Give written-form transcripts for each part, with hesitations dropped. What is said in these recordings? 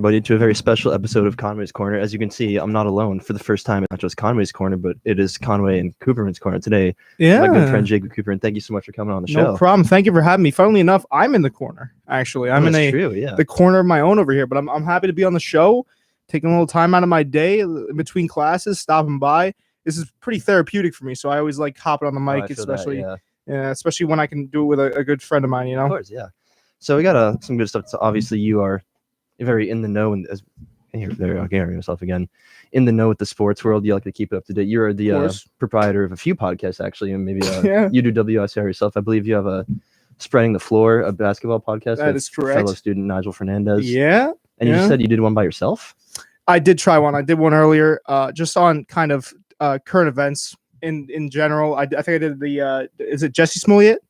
everybody, to a very special episode of Conway's Corner. As you can see, I'm not alone for the first time. It's not just Conway's Corner, but it is Conway and Cooperman's Corner today. Yeah. My good friend Jake Cooperman, thank you so much for coming on the show. No problem. Thank you for having me. Funnily enough, I'm in the corner, actually. I'm the corner of my own over here, but I'm happy to be on the show, taking a little time out of my day in between classes, stopping by. This is pretty therapeutic for me, so I always like hopping on the mic, especially when I can do it with a good friend of mine, Of course, yeah. So we got some good stuff. So obviously, you are very in the know, and I'll hear yourself again. In the know with the sports world, you like to keep it up to date. You're the proprietor of a few podcasts, actually, and maybe you do WSR yourself. I believe you have a Spreading the Floor, a basketball podcast. That is correct. Fellow student Nigel Fernandez. Yeah. And you just said you did one by yourself? I did try one. I did one earlier, just on kind of current events in general. I think I did is it Jesse Smollett?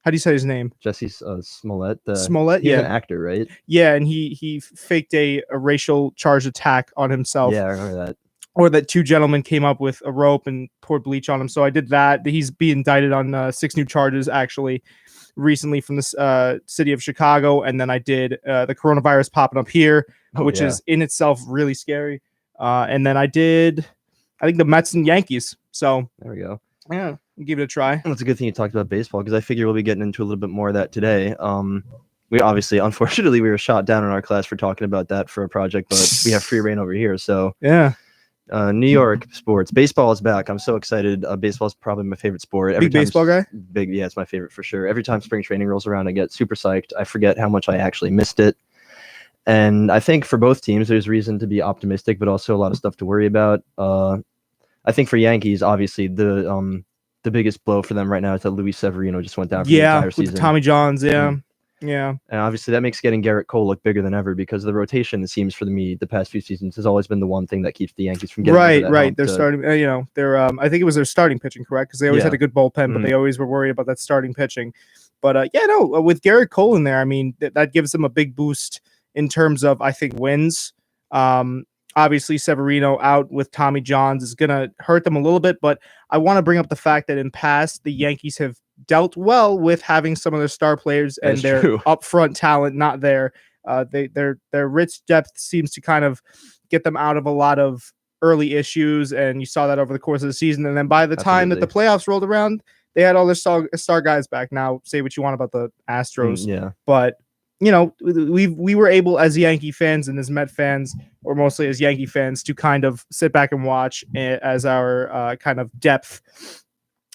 How do you say his name? Jesse Smollett. Smollett, he's an actor, right? Yeah, and he faked a racial charged attack on himself. Yeah, I remember that. Or that two gentlemen came up with a rope and poured bleach on him. So I did that. He's being indicted on 6 new charges, actually, recently from the city of Chicago. And then I did the coronavirus popping up here, which is in itself really scary. And then I did, I think, the Mets and Yankees. So there we go. Yeah, give it a try. Well, it's a good thing you talked about baseball, because I figure we'll be getting into a little bit more of that today. We obviously, unfortunately, we were shot down in our class for talking about that for a project, but we have free reign over here. So yeah, New York sports. Baseball is back. I'm so excited. Baseball is probably my favorite sport. Big baseball guy? Yeah, it's my favorite for sure. Every time spring training rolls around, I get super psyched. I forget how much I actually missed it. And I think for both teams, there's reason to be optimistic, but also a lot of stuff to worry about. I think for Yankees, obviously, the biggest blow for them right now is that Luis Severino just went down for the entire season. With Tommy Johns, yeah. And obviously that makes getting Garrett Cole look bigger than ever, because the rotation, it seems, for me the past few seasons has always been the one thing that keeps the Yankees from getting right. They're starting, they're I think it was their starting pitching, correct? Because they always had a good bullpen, but they always were worried about that starting pitching. But with Garrett Cole in there, I mean, that gives them a big boost in terms of, I think, wins. Obviously, Severino out with Tommy Johns is going to hurt them a little bit, but I want to bring up the fact that in past, the Yankees have dealt well with having some of their star players and their upfront talent not there. Their rich depth seems to kind of get them out of a lot of early issues, and you saw that over the course of the season. And then by the time that the playoffs rolled around, they had all their star guys back. Now, say what you want about the Astros, but we were able, as Yankee fans and as Met fans, or mostly as Yankee fans, to kind of sit back and watch as our kind of depth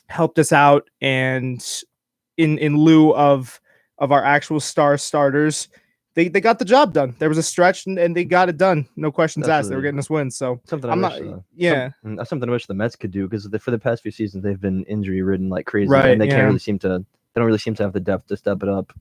helped us out. And in lieu of our actual starters, they got the job done. There was a stretch and they got it done. No questions asked. They were getting us wins. So something I wish the Mets could do, because for the past few seasons they've been injury ridden like crazy, and they can't really seem to. They don't really seem to have the depth to step it up.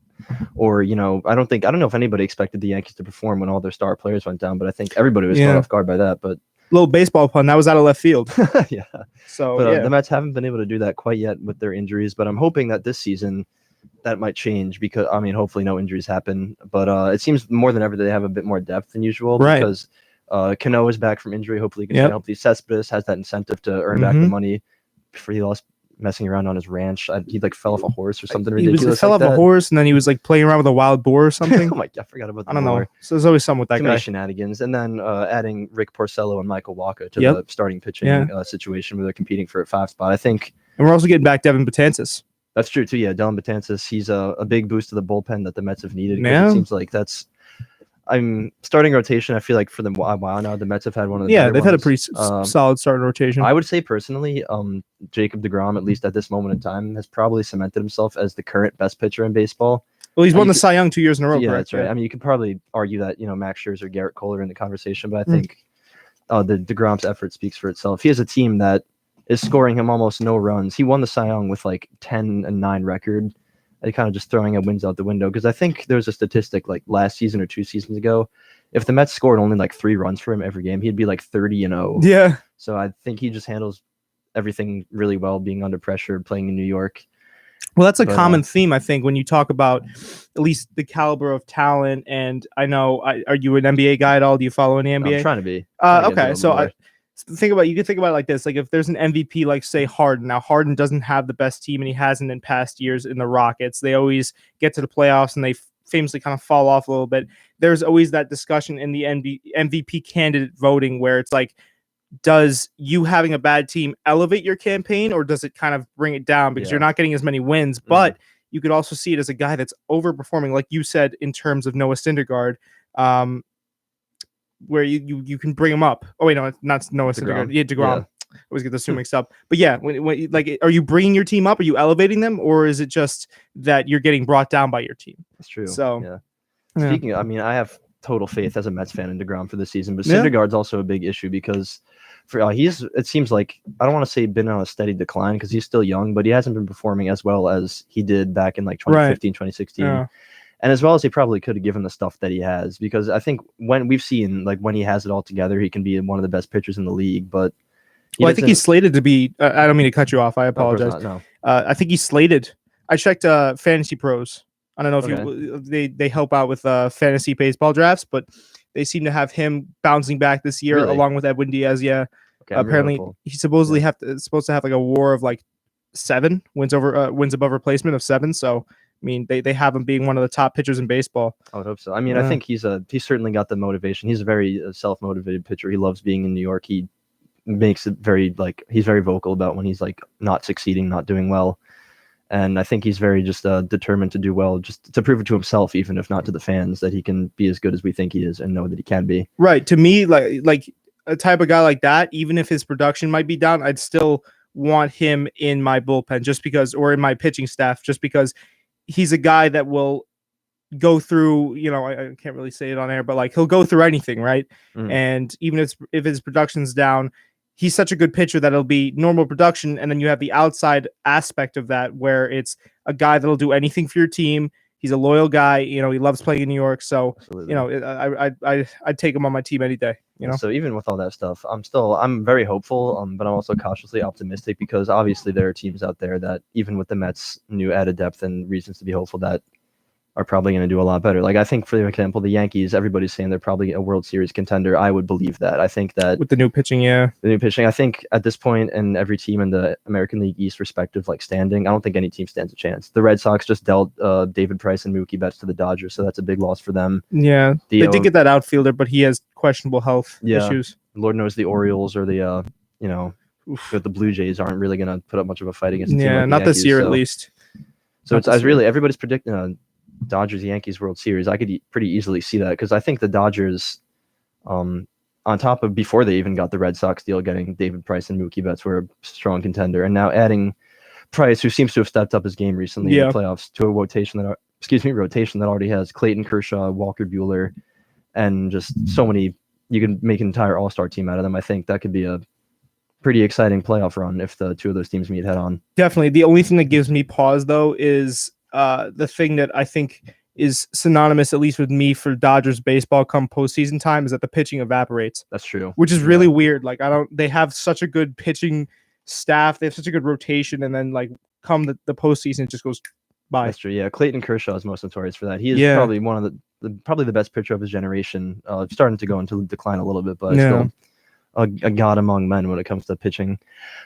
Or, I don't know if anybody expected the Yankees to perform when all their star players went down, but I think everybody was caught off guard by that. But little baseball pun, that was out of left field. Yeah. So, but the Mets haven't been able to do that quite yet with their injuries, but I'm hoping that this season that might change, because, hopefully no injuries happen. But it seems more than ever that they have a bit more depth than usual, because Cano is back from injury. Hopefully he can stay healthy. Cespedes has that incentive to earn back the money before he lost messing around on his ranch. He fell off a horse or something ridiculous. He fell off a horse, and then he was playing around with a wild boar or something. Oh my God, I forgot about that. I don't know. So there's always something with that guy. Shenanigans. And then adding Rick Porcello and Michael Wacha to the starting pitching situation where they're competing for a 5 spot, I think. And we're also getting back Devin Betances. That's true too. Yeah, Dylan Betances. He's a big boost to the bullpen that the Mets have needed. It seems like that's. I'm starting rotation. I feel like for them a while now, the Mets have had one of the they've had a pretty solid starting rotation. I would say personally, Jacob deGrom, at least at this moment in time, has probably cemented himself as the current best pitcher in baseball. Well, he's won the Cy Young 2 years in a row. Yeah, that's right. I mean, you could probably argue that Max Scherzer, Garrett Cole are in the conversation, but I think the deGrom's effort speaks for itself. He has a team that is scoring him almost no runs. He won the Cy Young with 10-9 record. They kind of just throwing wins out the window, because I think there was a statistic last season or 2 seasons ago, if the Mets scored only 3 runs for him every game, he'd be 30-0. Yeah. So I think he just handles everything really well, being under pressure, playing in New York. Well, that's a common theme, I think, when you talk about at least the caliber of talent. And I know, are you an NBA guy at all? Do you follow any NBA? I'm trying to be. Okay, so you can think about it like this. If there's an MVP, say Harden. Now, Harden doesn't have the best team, and he hasn't in past years in the Rockets. They always get to the playoffs and they famously kind of fall off a little bit, there's always that discussion in the MVP candidate voting where it's like, does you having a bad team elevate your campaign, or does it kind of bring it down because you're not getting as many wins? But you could also see it as a guy that's overperforming, like you said, in terms of Noah Syndergaard, where you can bring him up. Oh wait, no, not Noah Syndergaard. Yeah, DeGrom. Yeah. I always get those two mixed up. But yeah, when like, are you bringing your team up? Are you elevating them, or is it just that you're getting brought down by your team? That's true. So yeah. Speaking of, I mean, I have total faith as a Mets fan in DeGrom for this season, but Syndergaard's also a big issue because it seems like, I don't want to say been on a steady decline because he's still young, but he hasn't been performing as well as he did back in like 2015, 2016. Yeah. And as well as he probably could have given the stuff that he has, because I think when we've seen, like, when he has it all together, he can be one of the best pitchers in the league. But I think he's slated to be, I don't mean to cut you off. I apologize. No. I think he's slated. I checked Fantasy Pros. I don't know if they help out with fantasy baseball drafts, but they seem to have him bouncing back this year along with Edwin Diaz. Yeah. Okay, apparently he's supposedly supposed to have like a WAR of like 7 wins above replacement of 7. So I mean, they have him being one of the top pitchers in baseball. I would hope so. I mean, I think he's certainly got the motivation. He's a very self-motivated pitcher. He loves being in New York. He makes it very, like, he's very vocal about when he's like not succeeding, not doing well. And I think he's very just determined to do well, just to prove it to himself, even if not to the fans, that he can be as good as we think he is and know that he can be. Right. To me, like a type of guy like that, even if his production might be down, I'd still want him in my bullpen just because, or in my pitching staff, just because he's a guy that will go through, I can't really say it on air, but like he'll go through anything, right? And even if his production's down, he's such a good pitcher that it'll be normal production. And then you have the outside aspect of that where it's a guy that'll do anything for your team. He's a loyal guy. He loves playing in New York. So, absolutely. I'd take him on my team any day. So even with all that stuff, I'm very hopeful, but I'm also cautiously optimistic because obviously there are teams out there that even with the Mets' new added depth and reasons to be hopeful that are probably going to do a lot better. Like, I think, for example, the Yankees, everybody's saying they're probably a World Series contender. I would believe that. I think that with the new pitching, I think at this point, in every team in the American League East respective standing, I don't think any team stands a chance. The Red Sox just dealt David Price and Mookie Betts to the Dodgers, so that's a big loss for them. Yeah, they did get that outfielder, but he has questionable health issues. Lord knows the Orioles or the the Blue Jays aren't really going to put up much of a fight against. Yeah, not Yankees, this year at least. So everybody's predicting Dodgers Yankees World Series. I could pretty easily see that because I think the Dodgers, on top of before they even got the Red Sox deal, getting David Price and Mookie Betts were a strong contender, and now adding Price, who seems to have stepped up his game recently in the playoffs, to a rotation that already has Clayton Kershaw, Walker Buehler, and just so many. You can make an entire all-star team out of them. I think that could be a pretty exciting playoff run if the two of those teams meet head on. Definitely. The only thing that gives me pause though is the thing that I think is synonymous, at least with me, for Dodgers baseball come postseason time, is that the pitching evaporates. That's true. Which is really weird. Like, they have such a good pitching staff. They have such a good rotation. And then come the postseason, it just goes by. That's true. Yeah. Clayton Kershaw is most notorious for that. He is probably one of probably the best pitcher of his generation. Starting to go into decline a little bit, but still a god among men when it comes to pitching.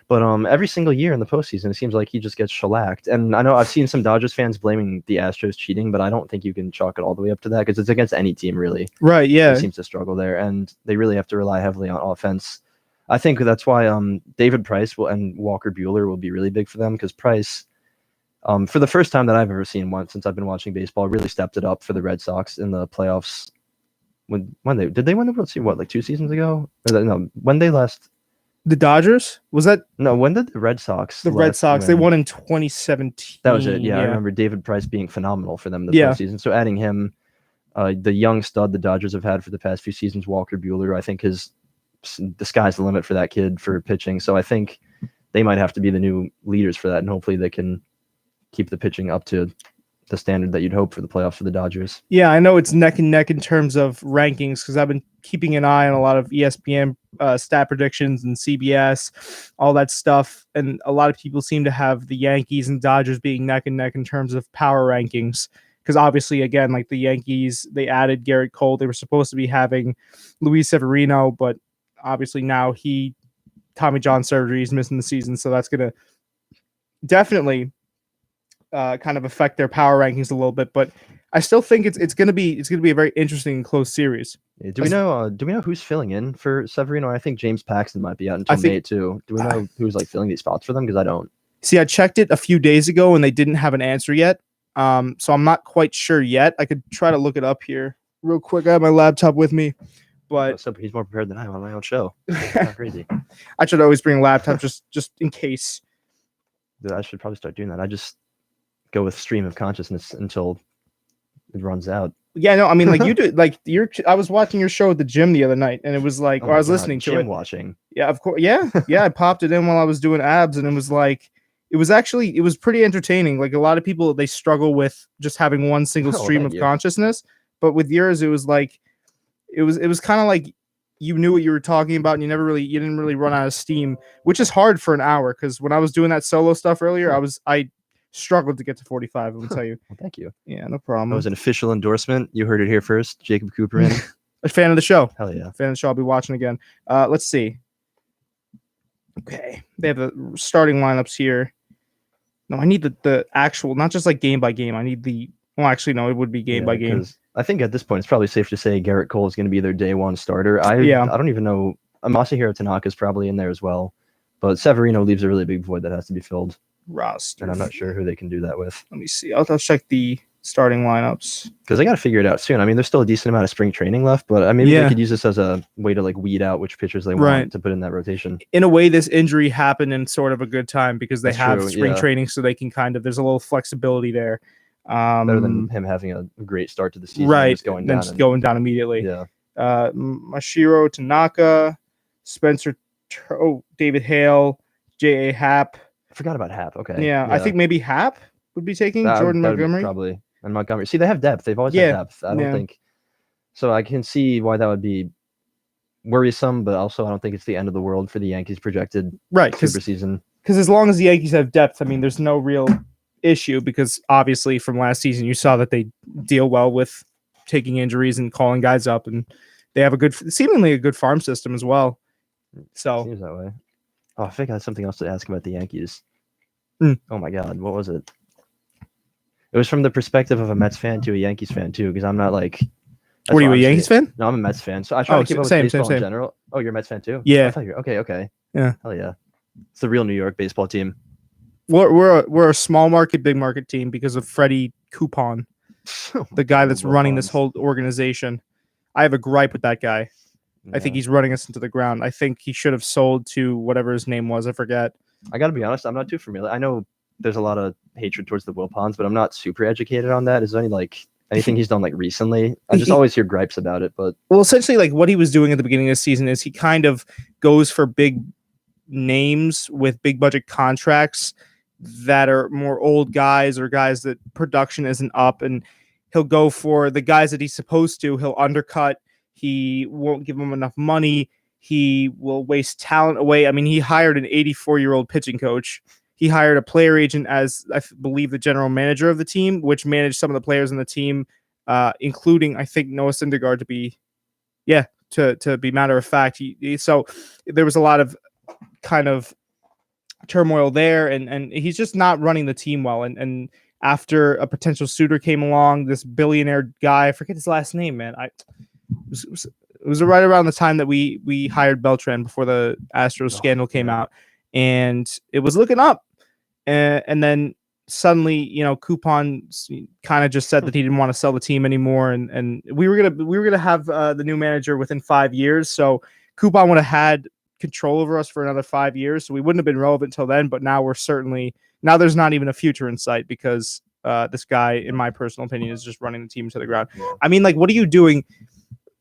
But every single year in the postseason, it seems like he just gets shellacked. And I know I've seen some Dodgers fans blaming the Astros cheating, but I don't think you can chalk it all the way up to that because it's against any team, really. Right, yeah. He seems to struggle there, and they really have to rely heavily on offense. I think that's why David Price and Walker Buehler will be really big for them because Price, for the first time that I've ever seen since I've been watching baseball, really stepped it up for the Red Sox in the playoffs. When did they win the World Series? 2 seasons ago? When they last. The Dodgers? Was that? No, when did the Red Sox? Red Sox, they won in 2017. That was it. Yeah, I remember David Price being phenomenal for them in the postseason. So adding him, the young stud the Dodgers have had for the past few seasons, Walker Buehler, I think the sky's the limit for that kid for pitching. So I think they might have to be the new leaders for that, and hopefully they can keep the pitching up to the standard that you'd hope for the playoffs for the Dodgers. Yeah, I know it's neck and neck in terms of rankings because I've been keeping an eye on a lot of ESPN stat predictions and CBS, all that stuff. And a lot of people seem to have the Yankees and Dodgers being neck and neck in terms of power rankings. Because obviously, again, like the Yankees, they added Garrett Cole. They were supposed to be having Luis Severino, but obviously now Tommy John surgery, he's missing the season. So that's going to definitely kind of affect their power rankings a little bit. But I still think it's gonna be a very interesting and close series. Yeah, do we know who's filling in for Severino? I think James Paxton might be out I until think- May too. Do we know who's like filling these spots for them? Because I don't. See, I checked it a few days ago and they didn't have an answer yet. So I'm not quite sure yet. I could try to look it up here real quick. I have my laptop with me, but So he's more prepared than I am on my own show. Not crazy. I should always bring a laptop just in case. Dude, I should probably start doing that. I just go with stream of consciousness until it runs out. Yeah, no, I mean, like you do, like I was watching your show at the gym the other night, and it was like, Oh or my I was God, listening to gym it. watching. Yeah, of course. Yeah, I popped it in while I was doing abs, and it was like, it was pretty entertaining. Like a lot of people, they struggle with just having one single Oh, stream thank of you. consciousness, but with yours, it was like, it was kind of like you knew what you were talking about, and you didn't really run out of steam, which is hard for an hour. Because when I was doing that solo stuff earlier, I struggled to get to 45. I'm gonna tell you. Well, thank you. Yeah, no That problem. was an official endorsement. You heard it here first. Jacob Cooperman. A fan of the show. Hell yeah. Fan of the show. I'll be watching again. Let's see. Okay, they have the starting lineups here. No, I need the actual, not just like game by game. I need the. Well, actually, no, it would be game by game. 'cause I think at this point it's probably safe to say Garrett Cole is going to be their day one starter. I don't even know. Masahiro Tanaka is probably in there as well, but Severino leaves a really big void that has to be filled, Roster. and I'm not sure who they can do that with Let me see. I'll check the starting lineups. because they got to figure it out soon. I mean, there's still a decent amount of spring training left, but maybe Yeah. they could use this as a way to like weed out which pitchers they Right. want to put in that rotation. In a way, this injury happened in sort of a good time because they That's have true, spring yeah. training, so they can kind of. There's a little flexibility there. Better than him having a great start to the season, and right, just going then down. just going down immediately. Yeah, Mashiro Tanaka, David Hale, J.A. Happ. I forgot about Hap. Okay, Yeah, I think maybe Happ would be taking Jordan that would be Montgomery. probably, and Montgomery. See, they have depth. They've always Yeah, had depth. I don't yeah. think so. I can see why that would be worrisome, but also I don't think it's the end of the world for the Yankees' projected Right, super season. because as long as the Yankees have depth, I mean, there's no real issue because obviously from last season you saw that they deal well with taking injuries and calling guys up, and they have seemingly a good farm system as well. So Seems that way. Oh, I think I had something else to ask about the Yankees. Mm. Oh my God, what was it? It was from the perspective of a Mets fan to a Yankees fan too, because I'm not like. what are you, a Yankees fan? No, I'm a Mets fan, so I try Oh, to keep up with same, baseball same. in general. Oh, you're a Mets fan too? Yeah. I thought you're okay. Yeah. Hell yeah. It's the real New York baseball team. We're a small market, big market team because of Freddie Coupon, the guy that's running this whole organization. I have a gripe with that guy. I think he's running us into the ground. I think he should have sold to whatever his name was. I forget. I got to be honest, I'm not too familiar. I know there's a lot of hatred towards the Wilpons, but I'm not super educated on that. Is there anything he's done like recently? I just always hear gripes about it, but Well, essentially, like what he was doing at the beginning of the season is he kind of goes for big names with big budget contracts that are more old guys or guys that production isn't up, and he'll go for the guys that he's supposed to. He'll undercut. He won't give them enough money. He will waste talent away. I mean, he hired an 84-year-old pitching coach. He hired a player agent as, I believe, the general manager of the team, which managed some of the players on the team, including, I think, Noah Syndergaard to be matter of fact. So there was a lot of kind of turmoil there, and he's just not running the team well. And after a potential suitor came along, this billionaire guy, I forget his last name, man. It was right around the time that we hired Beltran before the Astros scandal came out, and it was looking up. And then suddenly, Coupon kind of just said that he didn't want to sell the team anymore, and we were gonna have the new manager within 5 years. So Coupon would have had control over us for another 5 years, so we wouldn't have been relevant till then. But now there's not even a future in sight because this guy, in my personal opinion, is just running the team to the ground. Yeah. I mean, like, what are you doing?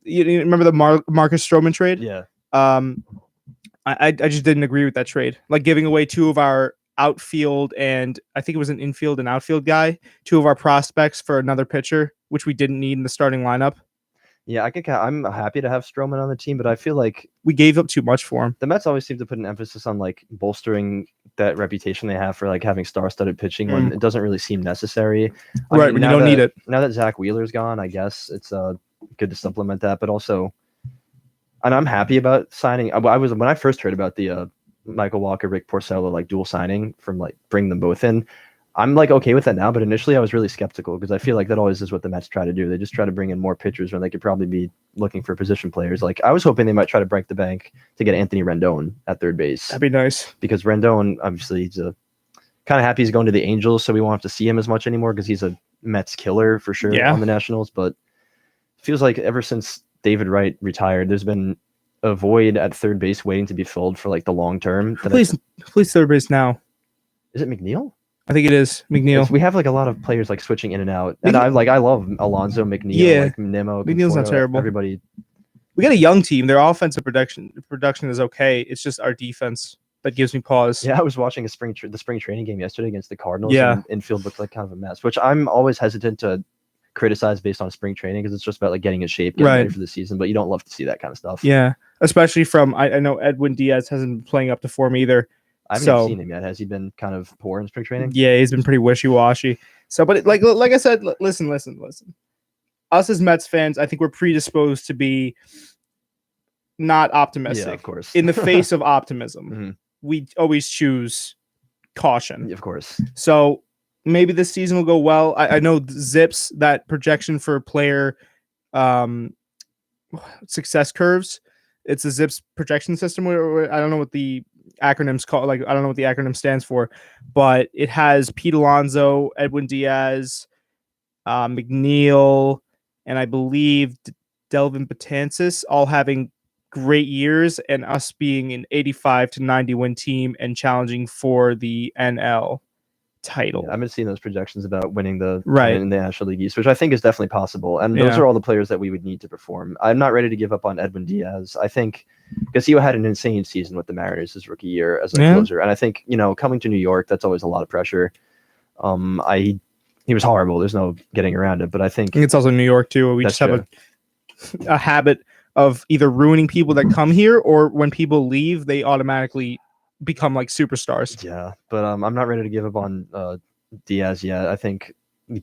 You remember the Marcus Stroman trade? yeah. I just didn't agree with that trade. Like giving away two of our outfield and I think it was an infield and outfield guy, two of our prospects for another pitcher, which we didn't need in the starting lineup. Yeah, I'm happy to have Stroman on the team, but I feel like we gave up too much for him. The Mets always seem to put an emphasis on like bolstering that reputation they have for like having star-studded pitching when it doesn't really seem necessary. Right, when you don't need it. Now that Zach Wheeler's gone, I guess it's good to supplement that, but also, and I'm happy about signing. When I first heard about the Michael Walker, Rick Porcello like dual signing from like bring them both in. I'm like okay with that now, but initially I was really skeptical because I feel like that always is what the Mets try to do. They just try to bring in more pitchers when they could probably be looking for position players. Like I was hoping they might try to break the bank to get Anthony Rendon at third base. That'd be nice because Rendon, obviously, he's kind of happy he's going to the Angels, so we won't have to see him as much anymore because he's a Mets killer for sure on the Nationals. But it feels like ever since David Wright retired, there's been a void at third base waiting to be filled for like the long term. Please third base now. Is it McNeil? I think it is McNeil. We have like a lot of players like switching in and out, and I love Alonso, McNeil, like Nimmo. McNeil's not terrible. Everybody. We got a young team. Their offensive production is okay. It's just our defense that gives me pause. Yeah, I was watching the spring training game yesterday against the Cardinals. And infield looked like kind of a mess, which I'm always hesitant to criticize based on spring training because it's just about like getting in shape, getting ready for the season. But you don't love to see that kind of stuff. Yeah, especially from I know Edwin Diaz hasn't been playing up to form either. I haven't seen him yet. Has he been kind of poor in spring training? Yeah, he's been pretty wishy-washy. So, but like I said, listen. Us as Mets fans, I think we're predisposed to be not optimistic. Yeah, of course. In the face of optimism, we always choose caution. Of course. So maybe this season will go well. I know Zips, that projection for player success curves. It's a Zips projection system. I don't know what the acronyms called. Like, I don't know what the acronym stands for, but it has Pete Alonso, Edwin Diaz, McNeil, and I believe Delvin Betances all having great years, and us being an 85 to 90 win team and challenging for the NL title. I've been seeing those projections about winning in the National League East, which I think is definitely possible. And those are all the players that we would need to perform. I'm not ready to give up on Edwin Diaz. I think because he had an insane season with the Mariners his rookie year as a closer. And I think, coming to New York, that's always a lot of pressure. He was horrible. There's no getting around it. But I think it's also New York too. We just have a habit of either ruining people that come here, or when people leave, they automatically become like superstars. Yeah, but I'm not ready to give up on Diaz yet. I think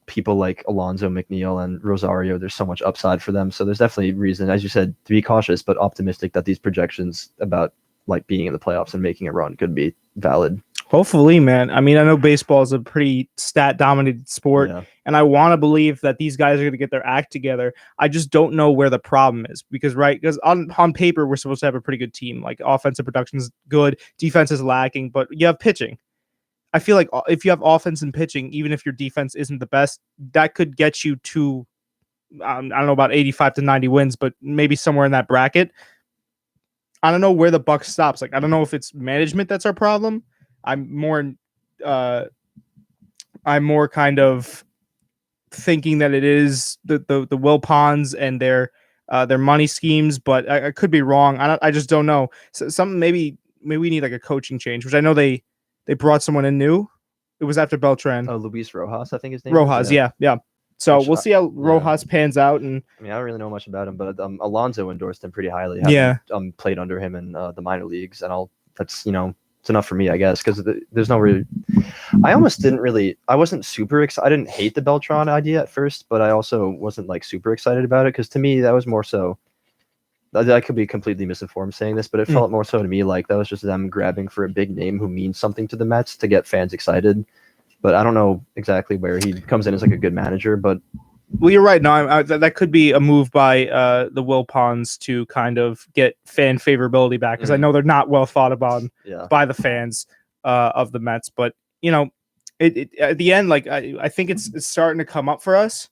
people like Alonso, McNeil, and Rosario, there's so much upside for them. So there's definitely reason, as you said, to be cautious, but optimistic that these projections about like being in the playoffs and making a run could be valid. Hopefully, man. I mean, I know baseball is a pretty stat-dominated sport, and I want to believe that these guys are going to get their act together. I just don't know where the problem is because on paper, we're supposed to have a pretty good team. Like, offensive production is good, defense is lacking, but you have pitching. I feel like if you have offense and pitching, even if your defense isn't the best, that could get you to, I don't know about 85 to 90 wins, but maybe somewhere in that bracket. I don't know where the buck stops. Like, I don't know if it's management that's our problem. I'm more kind of thinking that it is the Will Ponds and their money schemes, but I could be wrong. I just don't know. So maybe we need like a coaching change, which I know they brought someone in new. It was after Beltran. Oh, Luis Rojas, I think his name. Rojas, yeah. So we'll see how Rojas pans out. And I mean, I don't really know much about him, but Alonso endorsed him pretty highly. Played under him in the minor leagues, and that's it's enough for me, I guess, because there's no really. I wasn't super excited. I didn't hate the Beltran idea at first, but I also wasn't like super excited about it because to me that was more so. I could be completely misinformed saying this, but it felt more so to me like that was just them grabbing for a big name who means something to the Mets to get fans excited. But I don't know exactly where he comes in as like a good manager, but. Well, you're right. No, that could be a move by the Will Ponds to kind of get fan favorability back because I know they're not well thought about by the fans of the Mets. But it at the end, like I think it's starting to come up for us.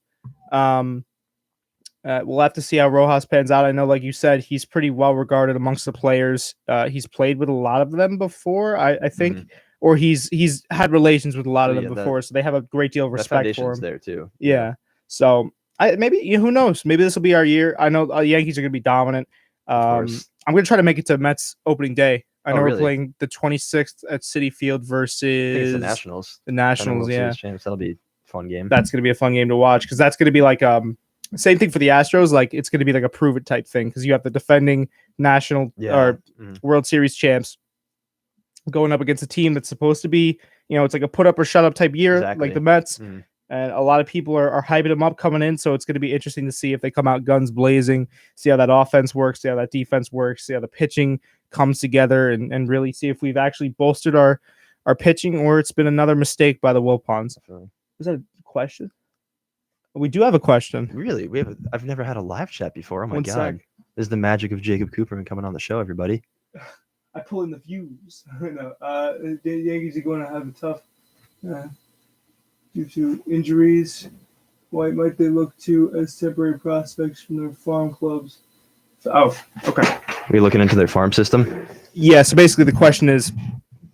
We'll have to see how Rojas pans out. I know, like you said, he's pretty well regarded amongst the players. He's played with a lot of them before, I think, or he's had relations with a lot of them before, so they have a great deal of respect for him. There too. Yeah. So maybe who knows? Maybe this will be our year. I know the Yankees are going to be dominant. I'm going to try to make it to Mets opening day. I know we're playing the 26th at Citi Field versus the Nationals. The Nationals, yeah. That'll be a fun game. That's going to be a fun game to watch because that's going to be like same thing for the Astros. Like it's going to be like a prove it type thing because you have the defending national or World Series champs going up against a team that's supposed to be, it's like a put up or shut up type year, like the Mets. And a lot of people are hyping them up coming in. So it's going to be interesting to see if they come out guns blazing, see how that offense works, see how that defense works, see how the pitching comes together and really see if we've actually bolstered our our pitching, or it's been another mistake by the Wilpons. Is that a question? We do have a question. Really? I've never had a live chat before. Oh my One god. sec. This is the magic of Jacob Cooperman coming on the show, everybody. I pull in the views. No, the Yankees are going to have a tough due to injuries. Why might they look to as temporary prospects from their farm clubs? Oh, okay. Are we looking into their farm system? Yeah, so basically the question is,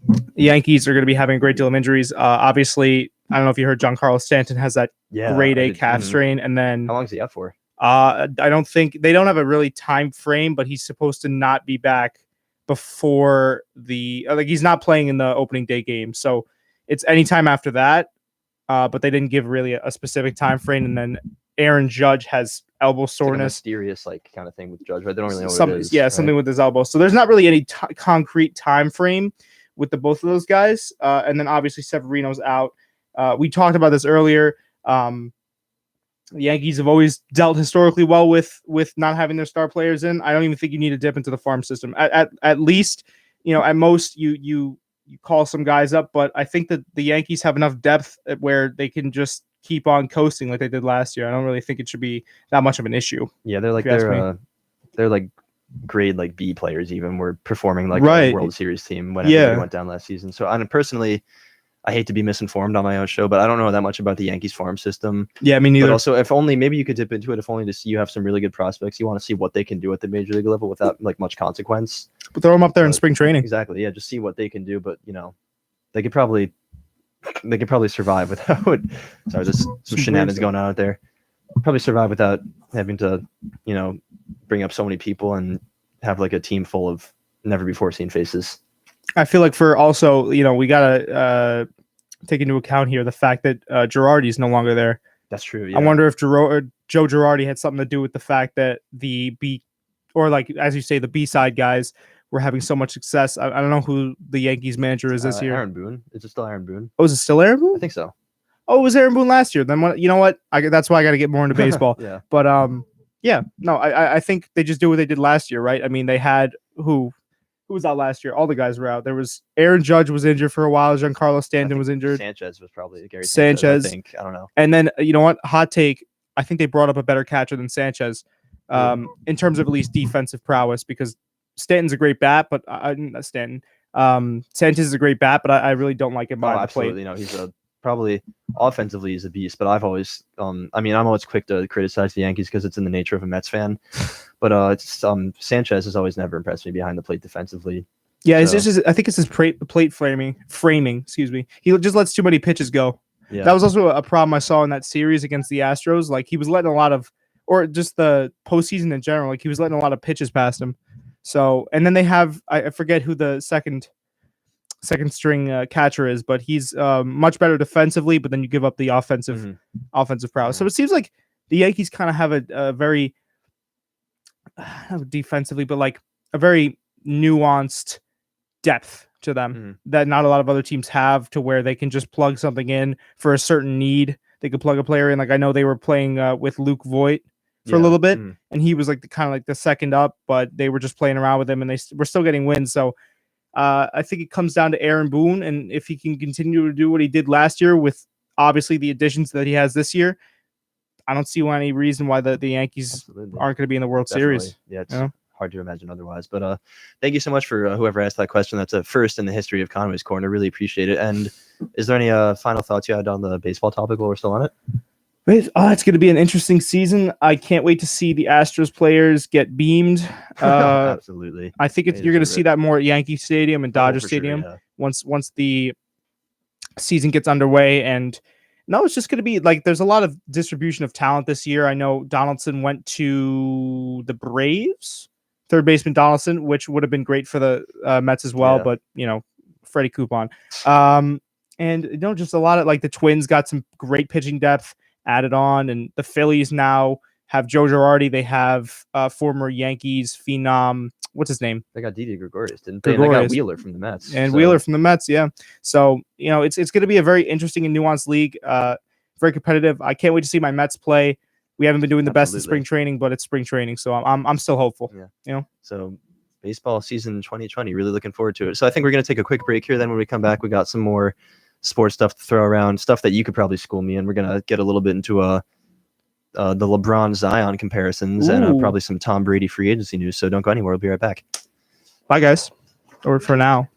the Yankees are going to be having a great deal of injuries. Obviously, I don't know if you heard Giancarlo Stanton has that grade A calf strain, and then how long is he out for? I don't think they don't have a really time frame, but he's supposed to not be back before he's not playing in the opening day game, so it's anytime after that. But they didn't give really a specific time frame, and then Aaron Judge has elbow soreness, like a mysterious kind of thing with Judge, right? They don't really know what it is. Yeah, right? Something with his elbow. So there's not really any concrete time frame with the both of those guys. And then obviously Severino's out. We talked about this earlier. The Yankees have always dealt historically well with not having their star players in. I don't even think you need to dip into the farm system. At least, at most you call some guys up, but I think that the Yankees have enough depth where they can just keep on coasting like they did last year. I don't really think it should be that much of an issue. Yeah, they're like grade B players even were performing like a World Series team when everybody went down last season. So personally, I hate to be misinformed on my own show, but I don't know that much about the Yankees farm system. Yeah, me neither. But also, if only maybe you could dip into it, if only to see you have some really good prospects. You want to see what they can do at the major league level without like much consequence. But throw them up there in spring training. Exactly. Yeah, just see what they can do. But they could probably survive without. Sorry, there's some shenanigans going on out there. Probably survive without having to, bring up so many people and have like a team full of never before seen faces. I feel like for also, we gotta take into account here the fact that Girardi's no longer there. That's true. Yeah. I wonder if Joe Girardi had something to do with the fact that the B, or like as you say, the B-side guys were having so much success. I don't know who the Yankees manager is this year. Aaron Boone. Is it still Aaron Boone? Oh, is it still Aaron Boone? I think so. Oh, it was Aaron Boone last year. Then what? You know what? That's why I got to get more into baseball. Yeah. But I think they just do what they did last year, right? I mean, they had who was out last year? All the guys were out. There was Aaron Judge was injured for a while. Giancarlo Stanton was injured. Sanchez was probably Gary Sanchez. I think. I don't know. And then you know what? Hot take. I think they brought up a better catcher than Sanchez, in terms of at least defensive prowess, because Stanton's a great bat, but not Stanton. Sanchez is a great bat, but I really don't like him behind the plate. Absolutely. No, he's probably offensively he's a beast, but I've always I'm always quick to criticize the Yankees because it's in the nature of a Mets fan. But Sanchez has always never impressed me behind the plate defensively. Yeah, it's just I think it's his plate framing. Excuse me. He just lets too many pitches go. Yeah. That was also a problem I saw in that series against the Astros. Like he was letting a lot of, or just the postseason in general, like he was letting a lot of pitches past him. So, and then they have, I forget who the second string catcher is, but he's much better defensively, but then you give up the offensive prowess. So it seems like the Yankees kind of have a very, not defensively, but like a very nuanced depth to them that not a lot of other teams have, to where they can just plug something in for a certain need. They could plug a player in. Like I know they were playing with Luke Voit for a little bit, and he was like the second up, but they were just playing around with him, and they were still getting wins. So I think it comes down to Aaron Boone, and if he can continue to do what he did last year with obviously the additions that he has this year, I don't see any reason why the Yankees aren't going to be in the World Series. Yeah, it's hard to imagine otherwise. But thank you so much for whoever asked that question. That's a first in the history of Conway's Corner. Really appreciate it. And is there any final thoughts you had on the baseball topic while we're still on it? It's going to be an interesting season. I can't wait to see the Astros players get beamed. Absolutely. I think you're going to see that more at Yankee Stadium and Dodger Stadium sure, once the season gets underway. And no, it's just going to be like there's a lot of distribution of talent this year. I know Donaldson went to the Braves, third baseman Donaldson, which would have been great for the Mets as well. But Freddie Coop on. And just a lot of like the Twins got some great pitching depth added on, and the Phillies now have Joe Girardi. They have former Yankees phenom. What's his name? They got Didi Gregorius, didn't they? And they got Wheeler from the Mets. And Wheeler from the Mets, yeah. So, it's going to be a very interesting and nuanced league, very competitive. I can't wait to see my Mets play. We haven't been doing the best in spring training, but it's spring training, so I'm still hopeful. Yeah. So baseball season 2020. Really looking forward to it. So I think we're going to take a quick break here. Then when we come back, we got some more sports stuff to throw around, stuff that you could probably school me in. We're going to get a little bit into the LeBron Zion comparisons and Ooh. probably some Tom Brady free agency news. So don't go anywhere. We'll be right back. Bye, guys. Or for now.